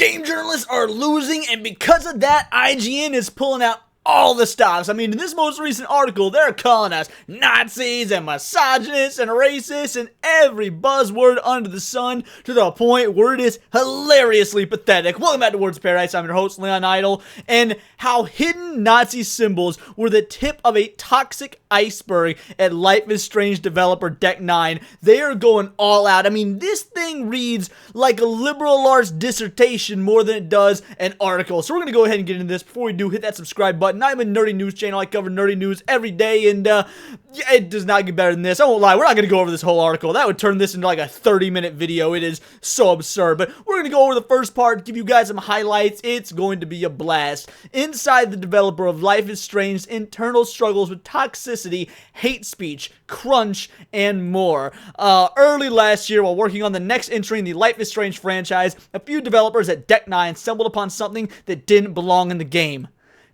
Game journalists are losing, and because of that, IGN is pulling out all the stops. I mean, in this most recent article, they're calling us Nazis and misogynists and racists and every buzzword under the sun to the point where it is hilariously pathetic. Welcome back to Words of Paradise. I'm your host, Leon Idle, and how hidden Nazi symbols were the tip of a toxic iceberg at Life is Strange developer Deck 9. They are going all out. I mean, this thing reads like a liberal arts dissertation more than it does an article. So we're going to go ahead and get into this. Before we do, hit that subscribe button. I'm a nerdy news channel. I cover nerdy news every day, and it does not get better than this. I won't lie, we're not going to go over this whole article. That would turn this into like a 30-minute video. It is so absurd, but we're going to go over the first part, give you guys some highlights. It's going to be a blast. Inside the developer of Life is Strange's internal struggles with toxicity, hate speech, crunch, and more. Early last year, while working on the next entry in the Life is Strange franchise, a few developers at Deck 9 stumbled upon something that didn't belong in the game.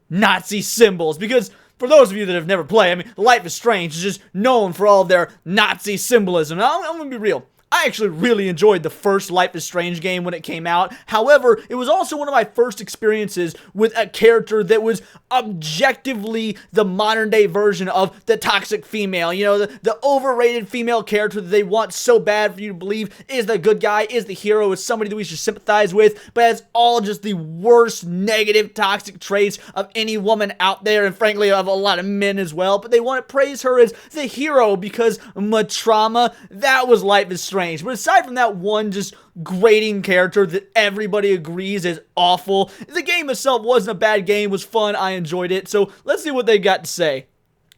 Nazi symbols, because for those of you that have never played, I mean, Life is Strange is just known for all of their Nazi symbolism. Now, I'm gonna be real. I actually really enjoyed the first Life is Strange game when it came out. However, it was also one of my first experiences with a character that was objectively the modern day version of the toxic female. You know, the overrated female character that they want so bad for you to believe is the good guy, is the hero, is somebody that we should sympathize with, but has all just the worst negative toxic traits of any woman out there, and frankly of a lot of men as well. But they want to praise her as the hero because trauma. That was Life is Strange. But aside from that one just grating character that everybody agrees is awful, the game itself wasn't a bad game, it was fun, I enjoyed it, so let's see what they got to say.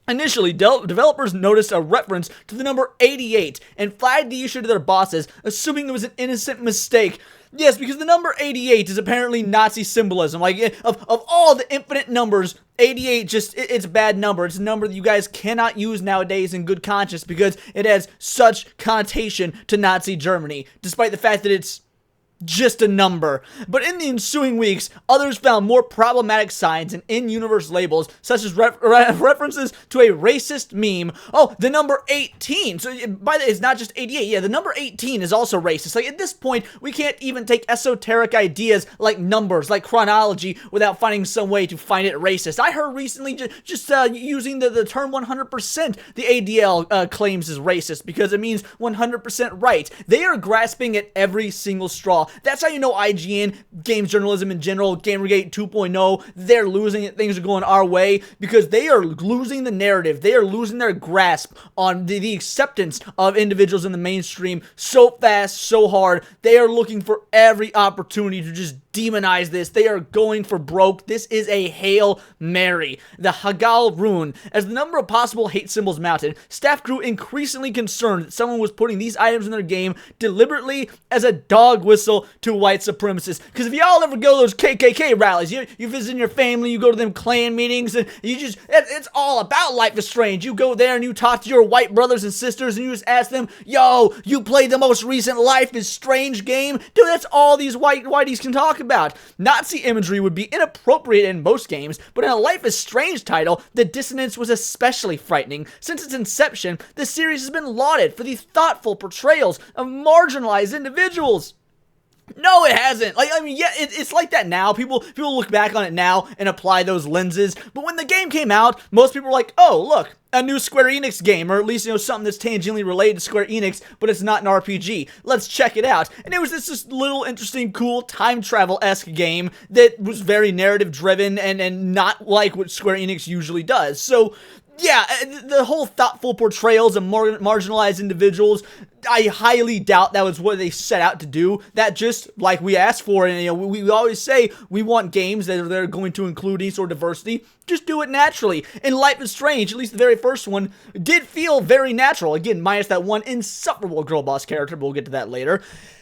Initially, developers noticed a reference to the number 88 and flagged the issue to their bosses, assuming it was an innocent mistake. Yes, because the number 88 is apparently Nazi symbolism. Like, of all the infinite numbers, 88 just, it's a bad number. It's a number that you guys cannot use nowadays in good conscience because it has such connotation to Nazi Germany, despite the fact that it's just a number. But in the ensuing weeks, others found more problematic signs and in-universe labels, such as references to a racist meme. Oh, the number 18. So it's not just 88. Yeah, the number 18 is also racist. Like, at this point, we can't even take esoteric ideas like numbers, like chronology, without finding some way to find it racist. I heard recently just using the term 100%, the ADL claims is racist because it means 100% right. They are grasping at every single straw. That's how you know IGN, games journalism in general, gamergate 2.0, they're losing it. Things are going our way because they are losing the narrative. They are losing their grasp on the acceptance of individuals in the mainstream so fast, so hard. They are looking for every opportunity to just demonize this. They are going for broke. This is a Hail Mary. The Hagal rune. As the number of possible hate symbols mounted, staff grew increasingly concerned that someone was putting these items in their game deliberately as a dog whistle to white supremacists. Because if y'all ever go to those KKK rallies, you visit your family, you go to them Klan meetings, and it's all about Life is Strange. You go there and you talk to your white brothers and sisters and you just ask them, yo, you played the most recent Life is Strange game? Dude, that's all these whiteies can talk about. Nazi imagery would be inappropriate in most games, but in a Life is Strange title, the dissonance was especially frightening. Since its inception, the series has been lauded for the thoughtful portrayals of marginalized individuals. No, it hasn't. Like, I mean, yeah, it's like that now. People look back on it now and apply those lenses. But when the game came out, most people were like, oh, look, a new Square Enix game, or at least, you know, something that's tangentially related to Square Enix, but it's not an RPG. Let's check it out. And it was this little interesting, cool, time travel-esque game that was very narrative-driven and not like what Square Enix usually does. So, yeah, the whole thoughtful portrayals of marginalized individuals, I highly doubt that was what they set out to do. That just, like we asked for, and you know, we always say we want games that are going to include any sort of diversity. Just do it naturally. And Life is Strange, at least the very first one, did feel very natural. Again, minus that one insufferable girl boss character, but we'll get to that later.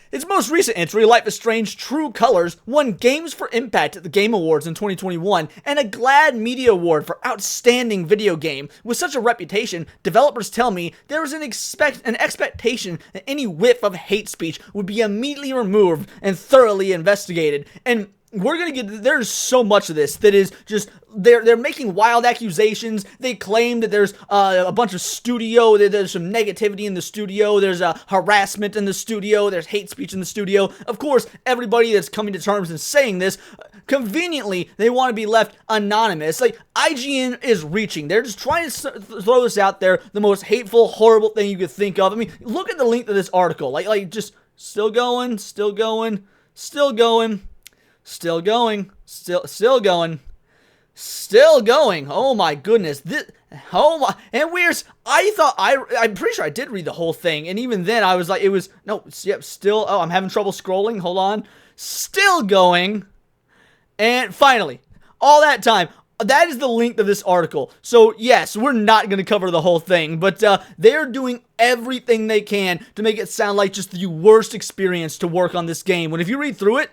Its most recent entry, Life is Strange True Colors, won Games for Impact at the Game Awards in 2021 and a GLAAD Media Award for Outstanding Video Game. With such a reputation, developers tell me there is an expectation that any whiff of hate speech would be immediately removed and thoroughly investigated. And we're gonna get, there's so much of this that is just, they're making wild accusations. They claim that there's a bunch of studio, that there's some negativity in the studio, there's harassment in the studio, there's hate speech in the studio. Of course, everybody that's coming to terms and saying this, conveniently, they want to be left anonymous. Like, IGN is reaching. They're just trying to throw this out there, the most hateful, horrible thing you could think of. I mean, look at the length of this article. Like just still going, still going, still going. Still going. Still going. Still going. Oh my goodness. Oh my. And I'm pretty sure I did read the whole thing. And even then I was like, yep, still. Oh, I'm having trouble scrolling. Hold on. Still going. And finally, all that time, that is the length of this article. So yes, we're not going to cover the whole thing, but they're doing everything they can to make it sound like just the worst experience to work on this game. When if you read through it,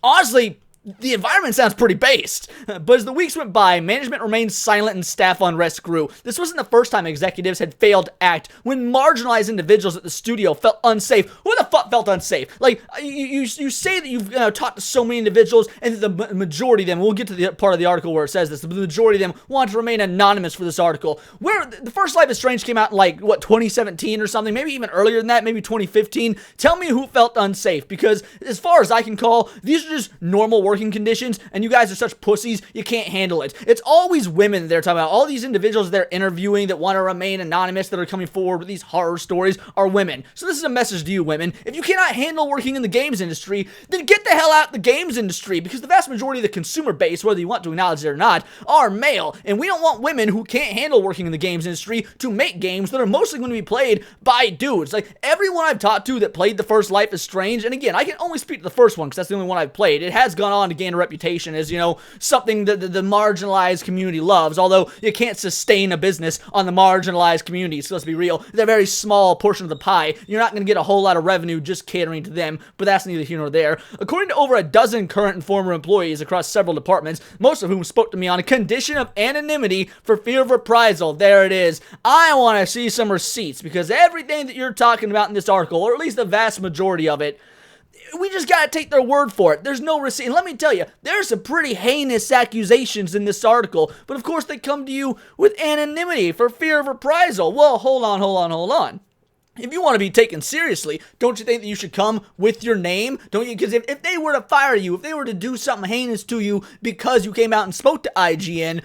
honestly, the environment sounds pretty based. But as the weeks went by, management remained silent and staff unrest grew. This wasn't the first time executives had failed to act. When marginalized individuals at the studio felt unsafe, who the fuck felt unsafe? Like, you say that you've talked to so many individuals, and the majority of them, we'll get to the part of the article where it says this, the majority of them want to remain anonymous for this article. Where the first Life is Strange came out in, like, what, 2017 or something? Maybe even earlier than that, maybe 2015. Tell me who felt unsafe, because as far as I can call, these are just normal working conditions, and you guys are such pussies, you can't handle it. It's always women they're talking about. All these individuals they're interviewing that want to remain anonymous, that are coming forward with these horror stories, are women. So this is a message to you, women. If you cannot handle working in the games industry, then get the hell out of the games industry, because the vast majority of the consumer base, whether you want to acknowledge it or not, are male, and we don't want women who can't handle working in the games industry to make games that are mostly going to be played by dudes. Like, everyone I've talked to that played the first Life is Strange, and again, I can only speak to the first one because that's the only one I've played. It has gone on to gain a reputation as, something that the marginalized community loves, although you can't sustain a business on the marginalized community, so let's be real, they're a very small portion of the pie. You're not going to get a whole lot of revenue just catering to them, but that's neither here nor there. According to over a dozen current and former employees across several departments, most of whom spoke to me on a condition of anonymity for fear of reprisal, there it is. I want to see some receipts, because everything that you're talking about in this article, or at least the vast majority of it, we just gotta take their word for it. There's no receipt. And let me tell you, there's some pretty heinous accusations in this article, but of course they come to you with anonymity for fear of reprisal. Well, hold on. If you want to be taken seriously, don't you think that you should come with your name? Don't you? Because if they were to fire you, if they were to do something heinous to you because you came out and spoke to IGN,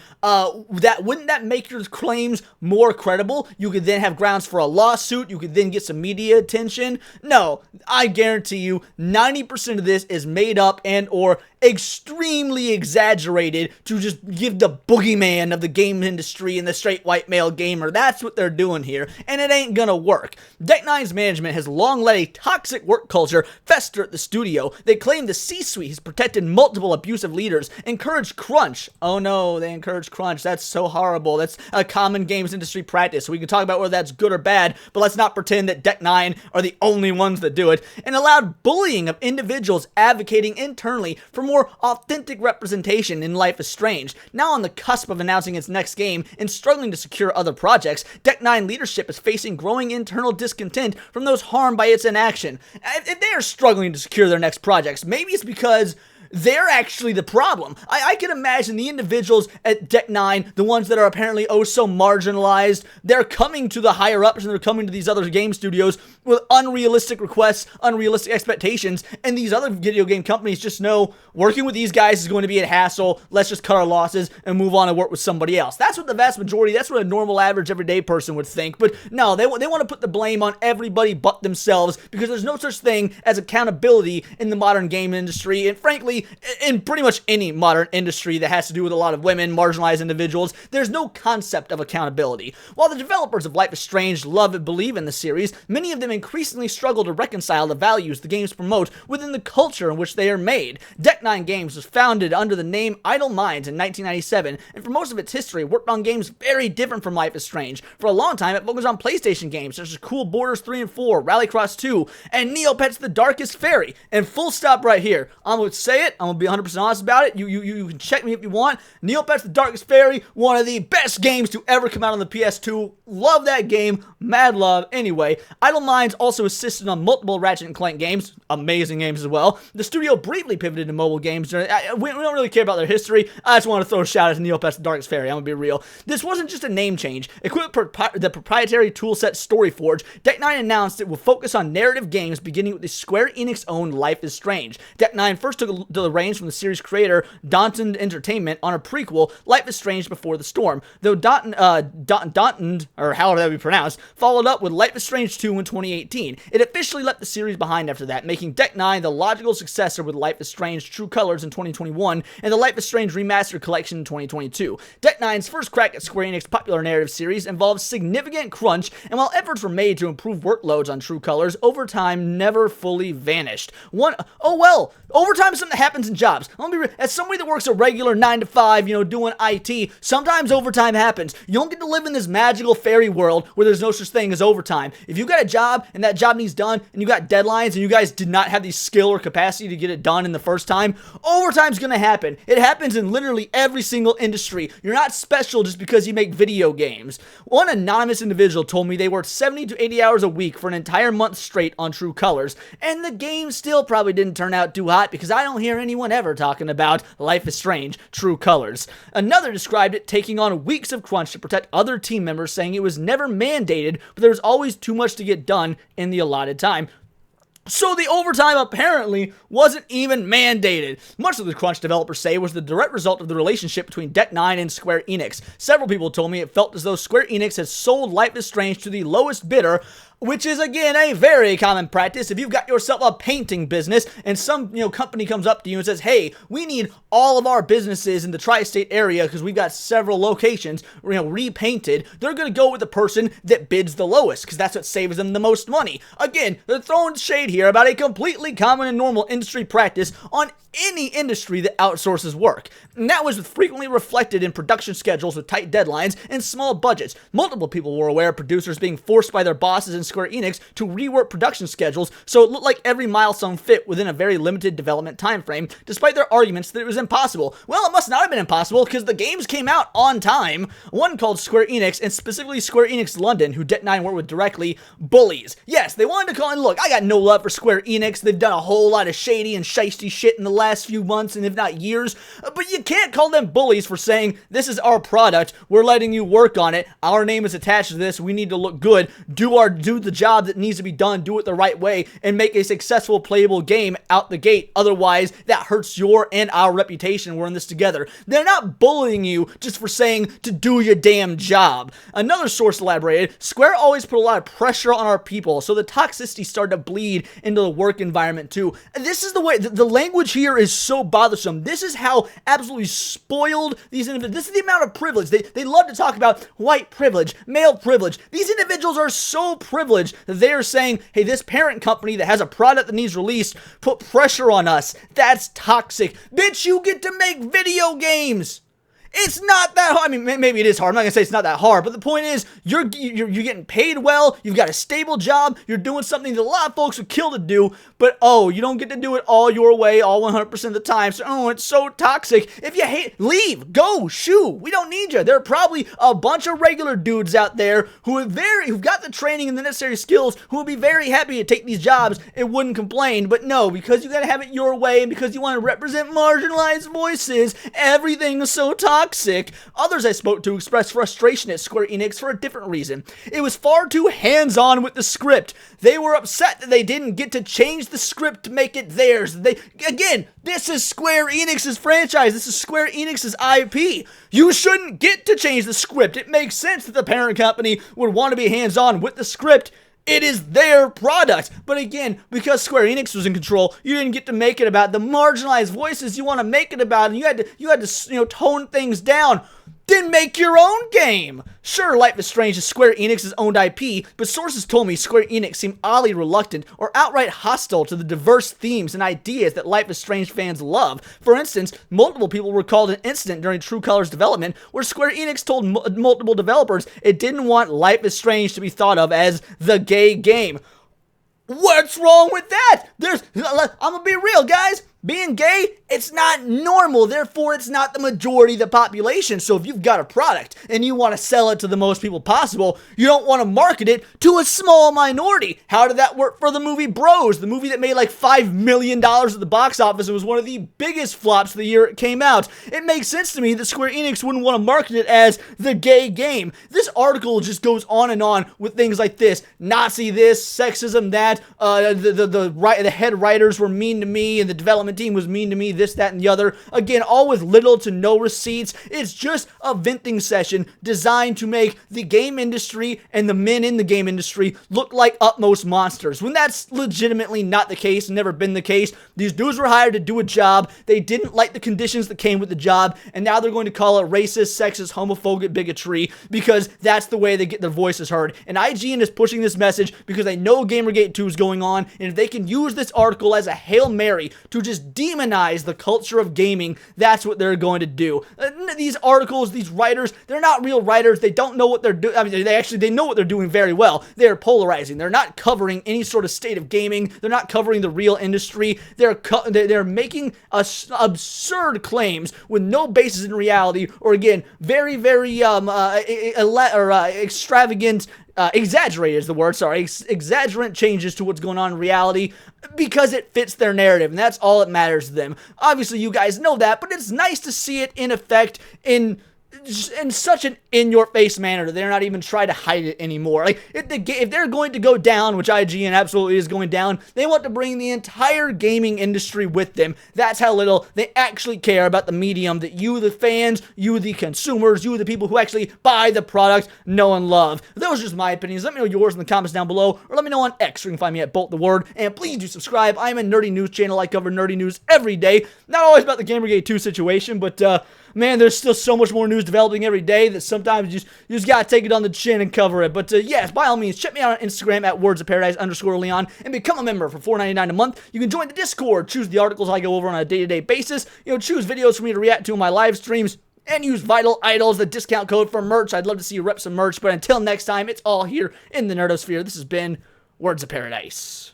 wouldn't that make your claims more credible? You could then have grounds for a lawsuit. You could then get some media attention. No, I guarantee you 90% of this is made up and or extremely exaggerated to just give the boogeyman of the game industry and the straight white male gamer. That's what they're doing here, and it ain't gonna work. Deck9's management has long let a toxic work culture fester at the studio. They claim the C-suite has protected multiple abusive leaders, encouraged crunch. Oh no, they encourage crunch. That's so horrible. That's a common games industry practice. We can talk about whether that's good or bad, but let's not pretend that Deck9 are the only ones that do it. And allowed bullying of individuals advocating internally for more authentic representation in Life is Strange. Now on the cusp of announcing its next game and struggling to secure other projects, Deck9 leadership is facing growing internal discontent from those harmed by its inaction. If they are struggling to secure their next projects, maybe it's because they're actually the problem. I can imagine the individuals at Deck9, the ones that are apparently oh so marginalized, they're coming to the higher ups and they're coming to these other game studios with unrealistic requests, unrealistic expectations, and these other video game companies just know working with these guys is going to be a hassle. Let's just cut our losses and move on and work with somebody else. That's what the vast majority, that's what a normal, average, everyday person would think. But no, they want to put the blame on everybody but themselves, because there's no such thing as accountability in the modern game industry, and frankly, in pretty much any modern industry that has to do with a lot of women, marginalized individuals, there's no concept of accountability. While the developers of Life is Strange love and believe in the series, many of them increasingly struggle to reconcile the values the games promote within the culture in which they are made. Deck9 Games was founded under the name Idle Minds in 1997, and for most of its history worked on games very different from Life is Strange. For a long time, it focused on PlayStation games such as Cool Borders 3 and 4, Rallycross 2, and Neopets The Darkest Fairy. And full stop right here. I'm going to say it. it. I'm gonna be 100% honest about it. You can check me if you want. Neopets the Darkest Fairy, one of the best games to ever come out on the PS2. Love that game. Mad love. Anyway, Idle Minds also assisted on multiple Ratchet & Clank games. Amazing games as well. The studio briefly pivoted to mobile games. We don't really care about their history. I just want to throw a shout out to Neopets the Darkest Fairy. I'm gonna be real. This wasn't just a name change. Equipped with the proprietary toolset StoryForge, Deck 9 announced it will focus on narrative games beginning with the Square Enix-owned Life is Strange. Deck 9 first took the reins from the series creator Daunton Entertainment on a prequel, Life is Strange Before the Storm, though Daunton, or however that would be pronounced, followed up with Life is Strange 2 in 2018. It officially left the series behind after that, making Deck 9 the logical successor with Life is Strange True Colors in 2021 and the Life is Strange Remastered Collection in 2022. Deck 9's first crack at Square Enix popular narrative series involved significant crunch, and while efforts were made to improve workloads on True Colors, overtime never fully vanished. Overtime is something that happens in jobs. Let me as somebody that works a regular 9 to 5, doing IT, sometimes overtime happens. You don't get to live in this magical fairy world where there's no such thing as overtime. If you got a job and that job needs done and you got deadlines and you guys did not have the skill or capacity to get it done in the first time, overtime's gonna happen. It happens in literally every single industry. You're not special just because you make video games. One anonymous individual told me they worked 70 to 80 hours a week for an entire month straight on True Colors, and the game still probably didn't turn out too hot because I don't hear anyone ever talking about Life is Strange True Colors. Another described it taking on weeks of crunch to protect other team members, saying it was never mandated, but there was always too much to get done in the allotted time. So the overtime apparently wasn't even mandated. Much of the crunch, developers say, was the direct result of the relationship between Deck 9 and Square Enix. Several people told me it felt as though Square Enix had sold Life is Strange to the lowest bidder, which is, again, a very common practice. If you've got yourself a painting business and some, company comes up to you and says, hey, we need all of our businesses in the tri-state area because we've got several locations, repainted, they're going to go with the person that bids the lowest because that's what saves them the most money. Again, they're throwing shade here about a completely common and normal industry practice on any industry that outsources work. And that was frequently reflected in production schedules with tight deadlines and small budgets. Multiple people were aware of producers being forced by their bosses in Square Enix to rework production schedules so it looked like every milestone fit within a very limited development time frame, despite their arguments that it was impossible. Well, it must not have been impossible because the games came out on time. One called Square Enix, and specifically Square Enix London, who Deck 9 worked with directly, bullies. Yes, they wanted to call in, look, I got no love for Square Enix. They've done a whole lot of shady and shisty shit in the last few months and if not years, but you can't call them bullies for saying, this is our product, we're letting you work on it, our name is attached to this, we need to look good, do the job that needs to be done, do it the right way, and make a successful playable game out the gate. Otherwise, that hurts your and our reputation. We're in this together. They're not bullying you just for saying to do your damn job. Another source elaborated, Square always put a lot of pressure on our people, so the toxicity started to bleed into the work environment too. This is the way, the language here is so bothersome. This is how absolutely spoiled these individuals, this is the amount of privilege. They love to talk about white privilege, male privilege. These individuals are so privileged that they are saying, hey, this parent company that has a product that needs released put pressure on us. That's toxic. Bitch, you get to make video games. It's not that hard. I mean, maybe it is hard. I'm not going to say it's not that hard, but the point is, you're getting paid well, you've got a stable job, you're doing something that a lot of folks would kill to do, but you don't get to do it all your way, all 100% of the time, so it's so toxic. If you hate, leave, go, shoo, we don't need you. There are probably a bunch of regular dudes out there who've got the training and the necessary skills, who would be very happy to take these jobs and wouldn't complain, but no, because you got to have it your way, and because you want to represent marginalized voices, everything is so toxic. Others I spoke to expressed frustration at Square Enix for a different reason. It was far too hands-on with the script. They were upset that they didn't get to change the script to make it theirs. This is Square Enix's franchise. This is Square Enix's IP. You shouldn't get to change the script. It makes sense that the parent company would want to be hands-on with the script. It is their product. But again, because Square Enix was in control, you didn't get to make it about the marginalized voices you want to make it about, and you had to tone things down. Then make your own game. Sure, Life is Strange is Square Enix's owned IP, but sources told me Square Enix seemed oddly reluctant or outright hostile to the diverse themes and ideas that Life is Strange fans love. For instance, multiple people recalled an incident during True Colors development where Square Enix told multiple developers it didn't want Life is Strange to be thought of as the gay game. What's wrong with that? I'm gonna be real, guys. Being gay it's not normal, therefore it's not the majority of the population. So if you've got a product and you want to sell it to the most people possible, you don't want to market it to a small minority. How did that work for the movie Bros? The movie that made like $5 million at the box office and was one of the biggest flops of the year it came out. It makes sense to me that Square Enix wouldn't want to market it as the gay game. This article just goes on and on with things like this. Nazi this, sexism that, the head writers were mean to me and the development team was mean to me, this, that, and the other. Again, all with little to no receipts. It's just a venting session designed to make the game industry and the men in the game industry look like utmost monsters, when that's legitimately not the case, never been the case. These dudes were hired to do a job. They didn't like the conditions that came with the job, and now they're going to call it racist, sexist, homophobic bigotry because that's the way they get their voices heard. And IGN is pushing this message because they know Gamergate 2 is going on, and if they can use this article as a Hail Mary to just demonize the culture of gaming, that's what they're going to do. These articles, these writers, they're not real writers. They don't know what they're doing. I mean, they know what they're doing very well. They're polarizing. They're not covering any sort of state of gaming. They're not covering the real industry. They're making absurd claims with no basis in reality, or again, very, very extravagant. Exaggerate is the word, sorry. Exaggerant changes to what's going on in reality because it fits their narrative, and that's all that matters to them. Obviously, you guys know that, but it's nice to see it in effect in such an in-your-face manner that they're not even trying to hide it anymore. Like, if they're going to go down, which IGN absolutely is going down, they want to bring the entire gaming industry with them. That's how little they actually care about the medium that you, the fans, you, the consumers, you, the people who actually buy the product, know and love. Those are just my opinions. Let me know yours in the comments down below, or let me know on X, where you can find me at Bolt the Word. And please do subscribe. I'm a nerdy news channel. I cover nerdy news every day. Not always about the Gamergate 2 situation, but man, there's still so much more news developing every day that sometimes you just gotta take it on the chin and cover it. But yes, by all means, check me out on Instagram at wordsofparadise_Leon and become a member for $4.99 a month. You can join the Discord, choose the articles I go over on a day-to-day basis, choose videos for me to react to in my live streams, and use Vital Idols, the discount code for merch. I'd love to see you rep some merch, but until next time, it's all here in the Nerdosphere. This has been Words of Paradise.